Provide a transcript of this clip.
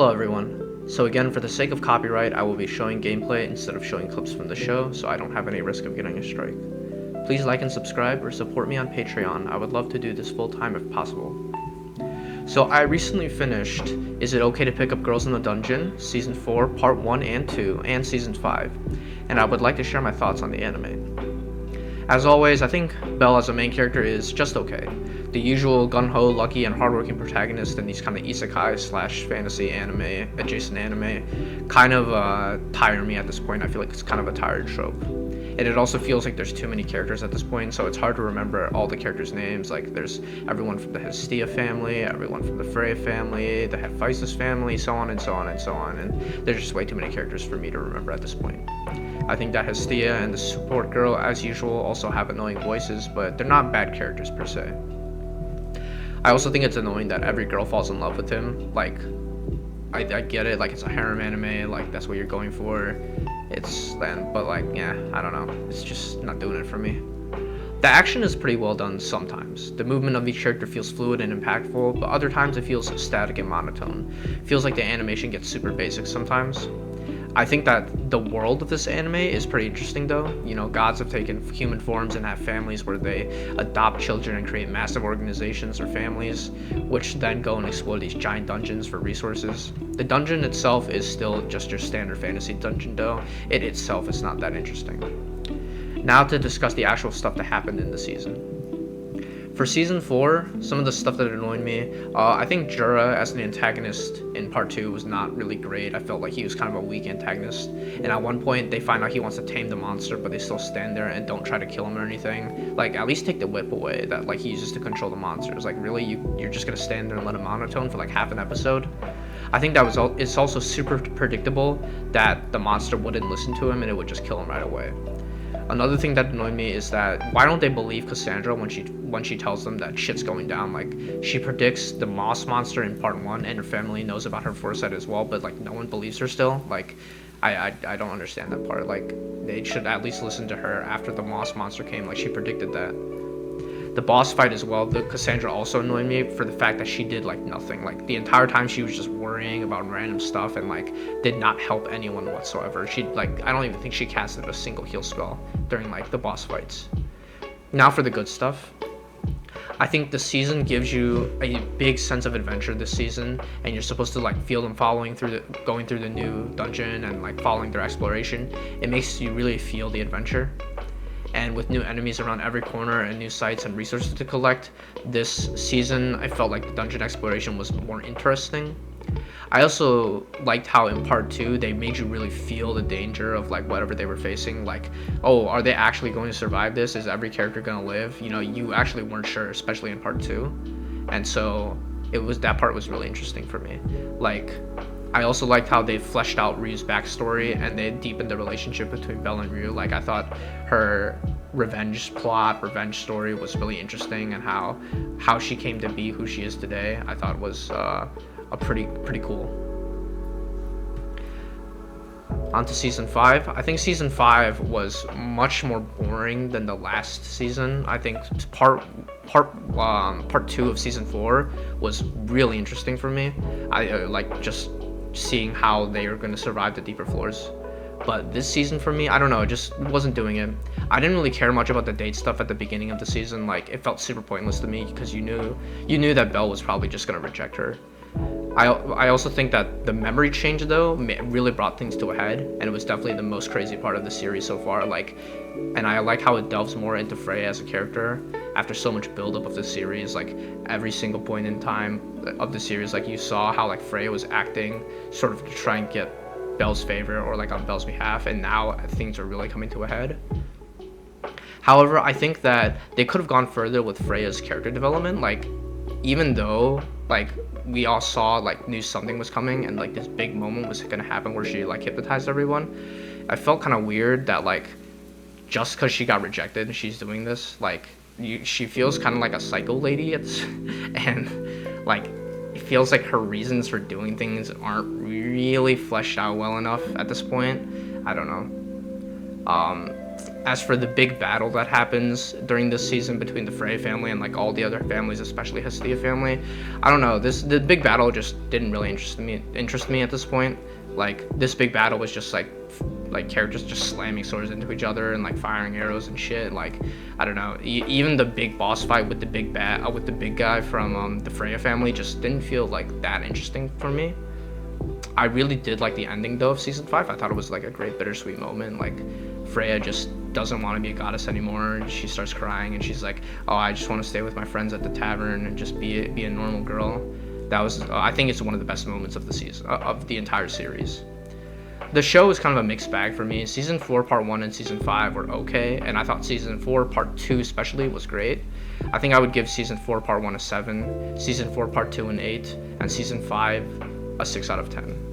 Hello everyone. So again, for the sake of copyright, I will be showing gameplay instead of showing clips from the show, so I don't have any risk of getting a strike. Please like and subscribe or support me on Patreon. I would love to do this full time if possible. So I recently finished Is It Okay to Pick Up Girls in the Dungeon, Season 4, Part 1 and 2, and Season 5, and I would like to share my thoughts on the anime. As always, I think Belle as a main character is just okay. The usual gung-ho, lucky, and hardworking protagonist in these kind of isekai / fantasy anime, adjacent anime, kind of tire me at this point. I feel like it's kind of a tired trope. And it also feels like there's too many characters at this point, so it's hard to remember all the characters' names. Like, there's everyone from the Hestia family, everyone from the Freya family, the Hephaestus family, so on and so on and so on, and there's just way too many characters for me to remember at this point. I think that Hestia and the support girl, as usual, also have annoying voices, but they're not bad characters per se. I also think it's annoying that every girl falls in love with him. Like, I get it, like, it's a harem anime, like, that's what you're going for. But like, yeah, I don't know. It's just not doing it for me. The action is pretty well done sometimes. The movement of each character feels fluid and impactful, but other times it feels static and monotone. Feels like the animation gets super basic sometimes. I think that the world of this anime is pretty interesting though. You know, gods have taken human forms and have families where they adopt children and create massive organizations or families, which then go and explore these giant dungeons for resources. The dungeon itself is still just your standard fantasy dungeon though. It itself is not that interesting. Now to discuss the actual stuff that happened in the season. For Season 4, some of the stuff that annoyed me, I think Jura as an antagonist in Part 2 was not really great. I felt like he was kind of a weak antagonist, and at one point they find out he wants to tame the monster, but they still stand there and don't try to kill him or anything. Like, at least take the whip away that like he uses to control the monsters. Like, really, you're just gonna stand there and let him monotone for like half an episode? I think that it's also super predictable that the monster wouldn't listen to him and it would just kill him right away. Another thing that annoyed me is that why don't they believe Cassandra when she tells them that shit's going down? Like, she predicts the moss monster in Part 1 and her family knows about her foresight as well, but like no one believes her still. Like, I don't understand that part. Like, they should at least listen to her after the moss monster came, like she predicted that. The boss fight as well, the Cassandra also annoyed me for the fact that she did like nothing. Like, the entire time she was just worrying about random stuff and like did not help anyone whatsoever. I don't even think she casted a single heal spell during like the boss fights. Now for the good stuff. I think the season gives you a big sense of adventure this season, and you're supposed to like feel them going through the new dungeon and like following their exploration. It makes you really feel the adventure. And with new enemies around every corner and new sites and resources to collect, this season I felt like the dungeon exploration was more interesting. I also liked how in Part 2 they made you really feel the danger of like whatever they were facing. Like, oh, are they actually going to survive this? Is every character going to live? You know, you actually weren't sure, especially in Part 2. And so that part was really interesting for me. Like, I also liked how they fleshed out Ryu's backstory and they deepened the relationship between Belle and Ryu. Like, I thought her revenge story was really interesting, and how she came to be who she is today, I thought was a pretty cool. On to Season 5. I think Season 5 was much more boring than the last season. I think part 2 of Season 4 was really interesting for me. I like just seeing how they are going to survive the deeper floors. But this season for me, I don't know, it just wasn't doing it. I didn't really care much about the date stuff at the beginning of the season. Like, it felt super pointless to me because you knew that Belle was probably just going to reject her. I also think that the memory change though really brought things to a head, and it was definitely the most crazy part of the series so far. Like, and I like how it delves more into Freya as a character after so much buildup of the series. Like, every single point in time of the series, like, you saw how like Freya was acting sort of to try and get Belle's favor or like on Belle's behalf, and now things are really coming to a head. However, I think that they could have gone further with Freya's character development. Like, even though like we all saw like knew something was coming and like this big moment was gonna happen where she like hypnotized everyone, I felt kind of weird that like just because she got rejected and she's doing this, like she feels kind of like a psycho lady and like it feels like her reasons for doing things aren't really fleshed out well enough at this point. I don't know. As for the big battle that happens during this season between the Frey family and like all the other families, especially Hestia family, I don't know. The big battle just didn't really interest me at this point. Like this big battle was just like characters just slamming swords into each other and like firing arrows and shit. Like I don't know. Even the big boss fight with the big guy from the Freya family just didn't feel like that interesting for me. I really did like the ending though of season 5. I thought it was like a great bittersweet moment. Like Freya just doesn't want to be a goddess anymore. She starts crying and she's like, "Oh, I just want to stay with my friends at the tavern and just be a normal girl." That was I think it's one of the best moments of the season of the entire series. The show was kind of a mixed bag for me. Season 4 part 1 and season 5 were okay, and I thought season 4 part 2 especially was great. I think I would give season 4 part 1 a 7, season 4 part 2 an 8, and season 5 a 6 out of 10.